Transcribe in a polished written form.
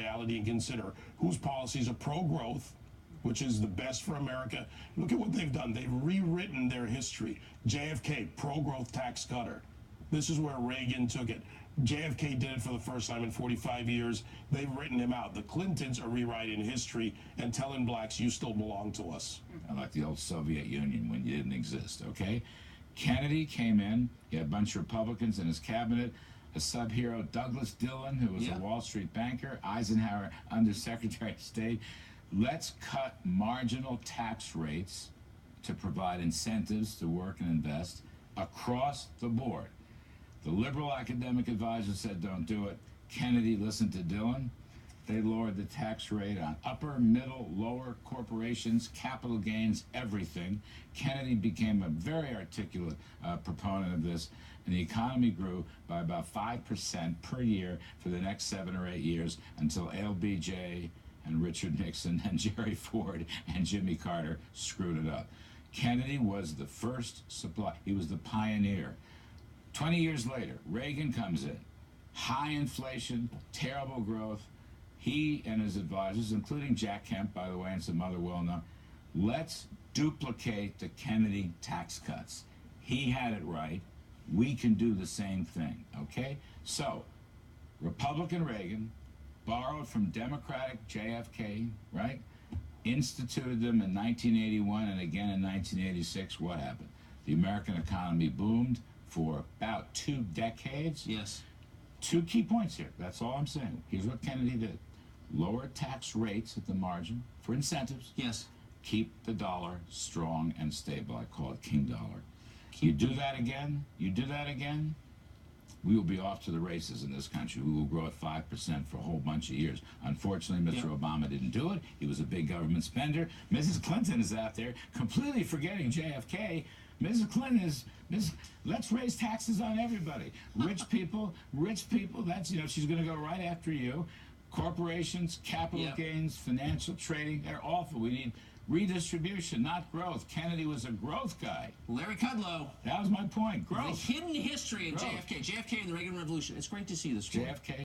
reality and consider whose policies are pro-growth, which is the best for America. Look at what they've done. They've rewritten their history. JFK, pro-growth tax cutter. This is where Reagan took it. JFK did it for the first time in 45 years. They've written him out. The Clintons are rewriting history and telling blacks, you still belong to us. I like the old Soviet Union when you didn't exist, okay? Kennedy came in. He had a bunch of Republicans in his cabinet. A sub-hero, Douglas Dillon, who was a Wall Street banker. Eisenhower, Undersecretary of State. Let's cut marginal tax rates to provide incentives to work and invest across the board. The liberal academic advisor said don't do it. Kennedy listened to Dillon. They lowered the tax rate on upper, middle, lower corporations, capital gains, everything. Kennedy became a very articulate proponent of this, and the economy grew by about 5% per year for the next 7 or 8 years until LBJ and Richard Nixon and Jerry Ford and Jimmy Carter screwed it up. Kennedy was the first supply. He was the pioneer. 20 years later, Reagan comes in. High inflation, terrible growth. He and his advisors, including Jack Kemp, by the way, and some other well-known, let's duplicate the Kennedy tax cuts. He had it right. We can do the same thing, okay? So, Republican Reagan borrowed from Democratic JFK, right? Instituted them in 1981 and again in 1986. What happened? The American economy boomed for about 2 decades. Yes. 2 key points here. That's all I'm saying. Here's what Kennedy did. Lower tax rates at the margin for incentives. Yes. Keep the dollar strong and stable. I call it King Dollar. You do that again, we will be off to the races in this country. We will grow at 5% for a whole bunch of years. Unfortunately, Mr. Obama didn't do it. He was a big government spender. Mrs. Clinton is out there completely forgetting JFK. Mrs. Clinton is, let's raise taxes on everybody. Rich people, that's, she's going to go right after you. Corporations, capital gains, financial trading, they're awful. We need redistribution, not growth. Kennedy was a growth guy. Larry Kudlow. That was my point, growth. The hidden history of growth. JFK and the Reagan Revolution. It's great to see this. JFK.